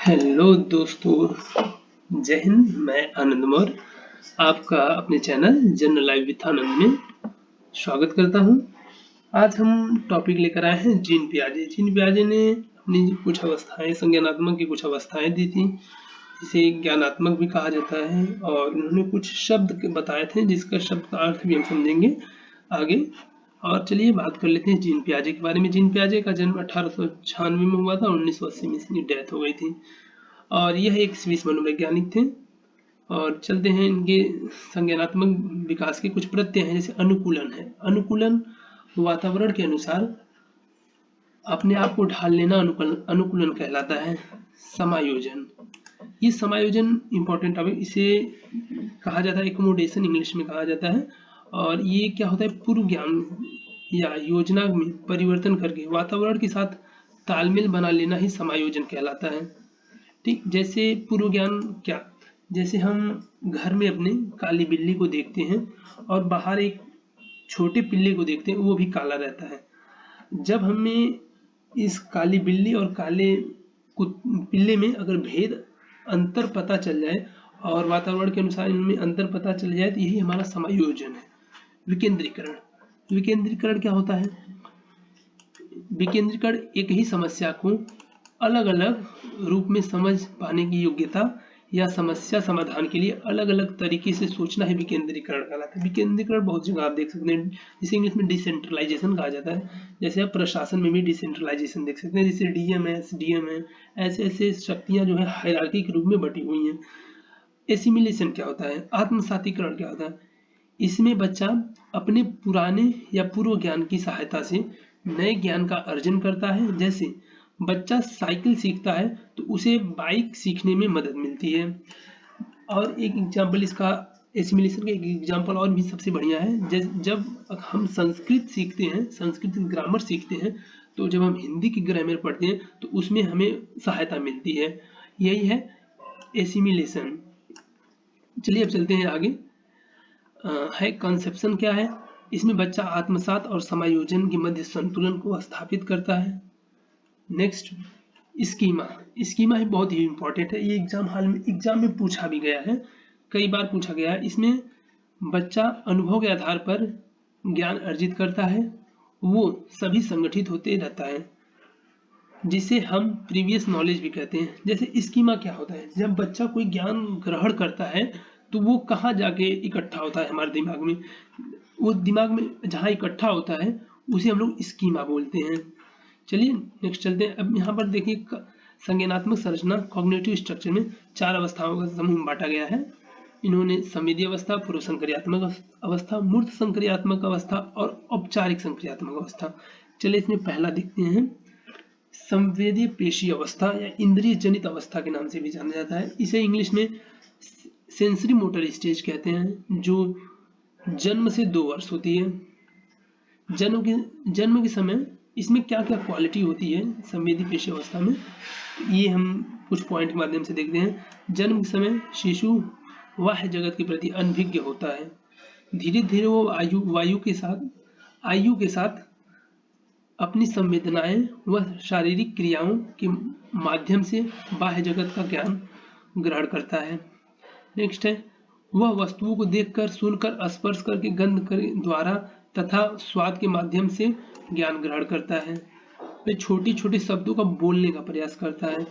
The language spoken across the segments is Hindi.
हेलो दोस्तों, जय हिंद। मैं आनंद मौर्य आपका अपने चैनल जनरल लाइफ विथ आनंद में स्वागत करता हूं। आज हम टॉपिक लेकर आए हैं जीन पियाजे। जीन पियाजे ने अपनी कुछ अवस्थाएं, संज्ञानात्मक की कुछ अवस्थाएं दी थी, जिसे ज्ञानात्मक भी कहा जाता है, और उन्होंने कुछ शब्द बताए थे जिसका शब्द का अर्थ भी हम समझेंगे आगे। और चलिए बात कर लेते हैं जीन पियाजे के बारे में। जीन पियाजे का जन्म 1896 में हुआ था, 1980 में इसकी डेथ हो गई थी, और यह एक स्विस मनोवैज्ञानिक थे। और चलते हैं इनके संज्ञानात्मक विकास के कुछ प्रत्यय हैं, जैसे अनुकूलन है। अनुकूलन वातावरण के अनुसार अपने आप को ढाल लेना अनुकूलन कहलाता है। समायोजन, ये समायोजन इंपॉर्टेंट टॉपिक, इसे कहा जाता है एकोमोडेशन, इंग्लिश में कहा जाता है। और ये क्या होता है, पूर्व ज्ञान या योजना में परिवर्तन करके वातावरण के साथ तालमेल बना लेना ही समायोजन कहलाता है। ठीक, जैसे पूर्व ज्ञान क्या, जैसे हम घर में अपने काली बिल्ली को देखते हैं और बाहर एक छोटे पिल्ले को देखते हैं, वो भी काला रहता है। जब हमें इस काली बिल्ली और काले पिल्ले में अगर भेद अंतर पता चल जाए और वातावरण के अनुसार इनमें अंतर पता चल जाए, तो यही हमारा समायोजन है। विकेंद्रीकरण, विकेंद्रीकरण क्या होता है? विकेंद्रीकरण एक ही समस्या को अलग अलग रूप में समझ पाने की योग्यता या समस्या समाधान के लिए अलग अलग तरीके से सोचना है, विकेंद्रीकरण कहलाता है। विकेंद्रीकरण बहुत जगह आप देख सकते हैं, जिसे इंग्लिश में डिसेंट्रलाइजेशन कहा जाता है। जैसे आप प्रशासन में भी डिसेंट्रलाइजेशन देख सकते हैं, जैसे डीएम है, ऐसे ऐसे शक्तियां जो है हायरार्की के रूप में बटी हुई हैं। एसिमिलेशन क्या होता है? आत्मसातीकरण क्या होता है? इसमें बच्चा अपने पुराने या पूर्व ज्ञान की सहायता से नए ज्ञान का अर्जन करता है। जैसे बच्चा साइकिल सीखता है तो उसे बाइक सीखने में मदद मिलती है। और एक एग्जाम्पल इसका एसिमिलेशन का एक एग्जाम्पल और भी सबसे बढ़िया है, जब हम संस्कृत सीखते हैं, संस्कृत ग्रामर सीखते हैं, तो जब हम हिंदी की ग्रामर पढ़ते हैं तो उसमें हमें सहायता मिलती है। यही है एसिमिलेशन। चलिए अब चलते हैं आगे। है कंसेप्शन क्या है? इसमें बच्चा आत्मसात और समायोजन के मध्य संतुलन को स्थापित करता है। Next, schema. स्कीमा ही बहुत ही इंपॉर्टेंट है, ये एग्जाम में पूछा भी गया है, कई बार पूछा गया है। इसमें बच्चा अनुभव के आधार पर ज्ञान अर्जित करता है, वो सभी संगठित होते रहता है, जिसे हम प्रीवियस नॉलेज भी कहते हैं। जैसे स्कीमा क्या होता है? जब बच्चा कोई ज्ञान ग्रहण करता है तो वो कहाँ जाके इकट्ठा होता है हमारे दिमाग में, वो दिमाग में जहाँ इकट्ठा होता है उसे हम लोग स्कीमा बोलते हैं। चलिए नेक्स्ट चलते हैं। अब यहाँ पर देखिए, संज्ञानात्मक संरचना कॉग्निटिव स्ट्रक्चर में 4 अवस्थाओं का समूह बांटा गया है। इन्होंने संवेदी अवस्था, पूर्व संक्रियात्मक अवस्था, मूर्त संक्रियात्मक अवस्था और औपचारिक संक्रियात्मक अवस्था। चलिए इसमें पहला देखते हैं, संवेदी पेशी अवस्था या इंद्रिय जनित अवस्था के नाम से भी जाना जाता है। इसे इंग्लिश में सेंसरी मोटर स्टेज कहते हैं, जो जन्म से 2 वर्ष होती है। जन्म के समय इसमें क्या क्या क्वालिटी होती है संवेदी पेशी अवस्था में, ये हम कुछ पॉइंट के माध्यम से देखते हैं। जन्म के समय शिशु बाह्य जगत के प्रति अनभिज्ञ होता है। धीरे धीरे वो आयु के साथ अपनी संवेदनाएं व शारीरिक क्रियाओं के माध्यम से बाह्य जगत का ज्ञान ग्रहण करता है। नेक्स्ट है, वह वस्तुओं को देखकर, सुनकर, स्पर्श करके, गंध द्वारा तथा स्वाद के माध्यम से ज्ञान ग्रहण करता है। वह छोटी छोटी शब्दों का बोलने का प्रयास करता है।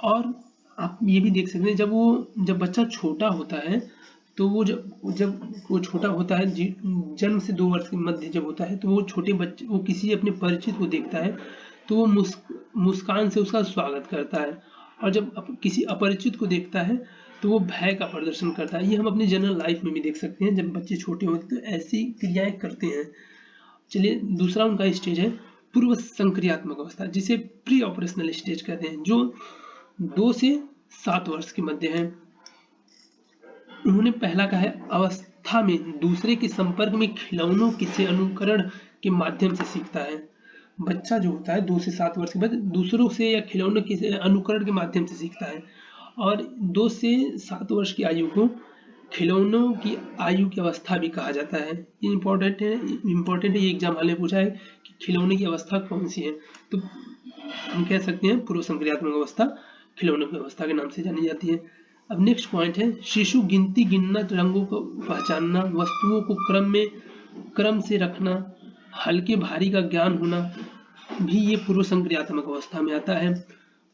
और आप ये भी देख सकते हैं, जब बच्चा छोटा होता है तो जब वो छोटा होता है, जन्म से 2 वर्ष के मध्य जब होता है, तो वो छोटे बच्चे, वो किसी अपने परिचित को देखता है तो वो मुस्कान से उसका स्वागत करता है। और जब किसी अपरिचित को देखता है तो वो भय का प्रदर्शन करता है। ये हम अपनी जनरल लाइफ में भी देख सकते हैं, जब बच्चे छोटे होते हैं तो ऐसी क्रियाएं करते हैं। चलिए दूसरा उनका स्टेज है पूर्व संक्रियात्मक अवस्था, जिसे प्री ऑपरेशनल स्टेज कहते हैं, जो 2 से 7 वर्ष के मध्य है। उन्होंने पहला कहा है, अवस्था में दूसरे के संपर्क में खिलौनों से अनुकरण के माध्यम से सीखता है। बच्चा जो होता है 2 से 7 वर्ष के बाद दूसरों से या खिलौनों के अनुकरण के माध्यम से सीखता है। और 2 से 7 वर्ष की आयु को खिलौनों की आयु की अवस्था भी कहा जाता है। ये इम्पोर्टेंट है, ये एग्जाम वाले पूछा है कि खिलौने की अवस्था कौन सी है, तो हम कह सकते हैं पूर्व संक्रियात्मक अवस्था। खिलौनों की अवस्था के नाम से जानी जाती है। अब नेक्स्ट पॉइंट है शिशु गिनती गिनना, रंगों को पहचानना, वस्तुओं को क्रम से रखना, हल्के भारी का ज्ञान होना भी ये पूर्व संक्रियात्मक अवस्था में आता है।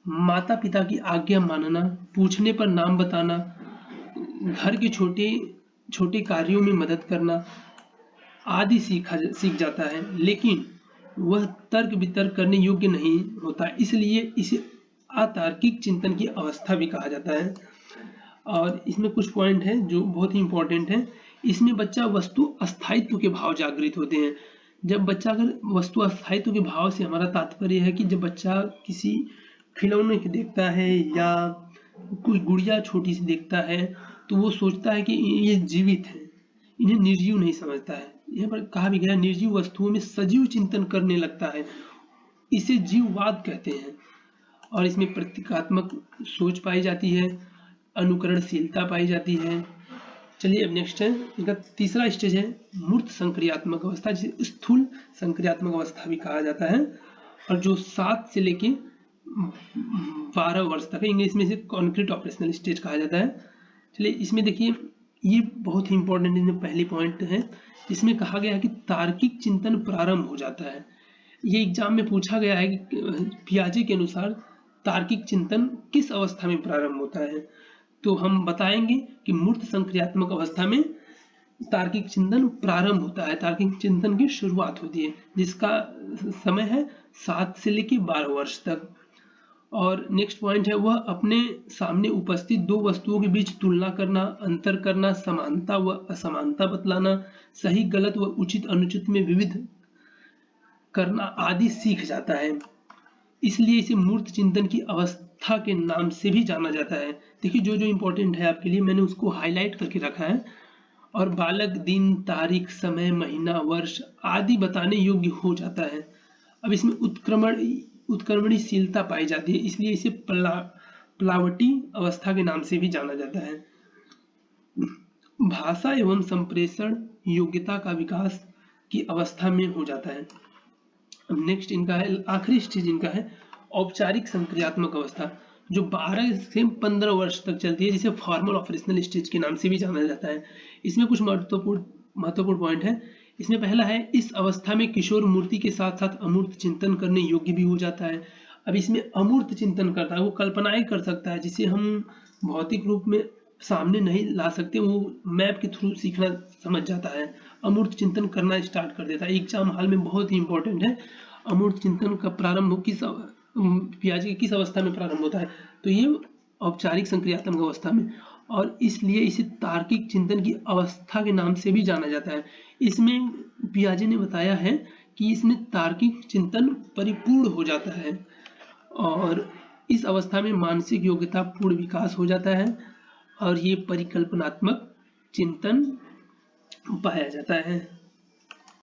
माता पिता की आज्ञा मानना, पूछने पर नाम बताना, घर के छोटे छोटे कार्यों में मदद करना आदि सीख जाता है, लेकिन वह तर्क वितर्क करने योग्य नहीं होता, इसलिए इसे अतार्किक चिंतन की अवस्था भी कहा जाता है। और इसमें कुछ पॉइंट हैं जो बहुत ही इंपॉर्टेंट हैं। इसमें बच्चा वस्तु अस्थायित्व के भाव जागृत होते हैं। जब बच्चा अगर वस्तु अस्थायित्व के भाव से हमारा तात्पर्य है कि जब बच्चा किसी खिलौने को देखता है या कोई गुड़िया छोटी सी देखता है तो वो सोचता है कि ये जीवित है, इन्हें निर्जीव नहीं समझता है। यहाँ पर कहा भी गया निर्जीव वस्तुओं में सजीव चिंतन करने लगता है, इसे जीववाद कहते हैं। और इसमें प्रतीकात्मक सोच पाई जाती है, अनुकरणशीलता पाई जाती है। चलिए अब नेक्स्ट है, इनका तीसरा स्टेज है मूर्त संक्रियात्मक अवस्था, जिसे स्थूल संक्रियात्मक अवस्था भी कहा जाता है, और जो 7 से लेके 12 वर्ष तक है। इंग्लिश में इसे कॉन्क्रीट ऑपरेशनल स्टेज कहा जाता है। चलिए इसमें देखिए, ये बहुत ही इंपॉर्टेंट इसमें पहली पॉइंट है। इसमें कहा गया है कि तार्किक चिंतन प्रारंभ हो जाता है। ये एग्जाम में पूछा गया है कि पियाजे के अनुसार तार्किक चिंतन किस अवस्था में प्रारंभ होता है, तो हम बताएंगे कि मूर्त संक्रियात्मक अवस्था में तार्किक चिंतन प्रारंभ होता है, तार्किक चिंतन की शुरुआत होती है, जिसका समय है 7 से लेकर 12 वर्ष तक। और नेक्स्ट पॉइंट है, वह अपने सामने उपस्थित दो वस्तुओं के बीच तुलना करना, अंतर करना, समानता व असमानता बतलाना, सही गलत व उचित अनुचित में विविध करना आदि सीख जाता है। इसलिए इसे मूर्त चिंतन की अवस्था के नाम से भी जाना जाता है। देखिए जो जो इंपॉर्टेंट है आपके लिए मैंने उसको हाईलाइट करके रखा है। और बालक दिन, तारीख, समय, महीना, वर्ष आदि बताने योग्य हो जाता है। अब इसमें उत्क्रमणीशीलता पाई जाती है, इसलिए इसे प्लावटी अवस्था के नाम से भी जाना जाता है। भाषा एवं संप्रेषण योग्यता का विकास की अवस्था में हो जाता है। अब नेक्स्ट इनका है, आखिरी स्टेज इनका है औपचारिक संक्रियात्मक अवस्था, जो 12 से 15 वर्ष तक चलती है, जिसे फॉर्मल ऑपरेशनल स्टेज के नाम से भी जाना जाता है। इसमें कुछ महत्वपूर्ण पॉइंट है। इसमें पहला है, इस अवस्था में किशोर मूर्ति के साथ साथ अमूर्त चिंतन करने योग्य भी हो जाता है। अब इसमें अमूर्त चिंतन करता है, वो कल्पनाएं कर सकता है जिसे हम भौतिक रूप में सामने नहीं ला सकते, वो मैप के थ्रू सीखना समझ जाता है, अमूर्त चिंतन करना स्टार्ट कर देता है। एग्जाम हॉल में बहुत ही इंपॉर्टेंट है, अमूर्त चिंतन का प्रारंभ पियाजे किस अवस्था में प्रारंभ होता है, तो ये औपचारिक संक्रियात्मक अवस्था में, और इसलिए इसे तार्किक चिंतन की अवस्था के नाम से भी जाना जाता है। इसमें पियाजे ने बताया है कि इसमें तार्किक चिंतन परिपूर्ण हो जाता है और इस अवस्था में मानसिक योग्यता पूर्ण विकास हो जाता है और ये परिकल्पनात्मक चिंतन पाया जाता है।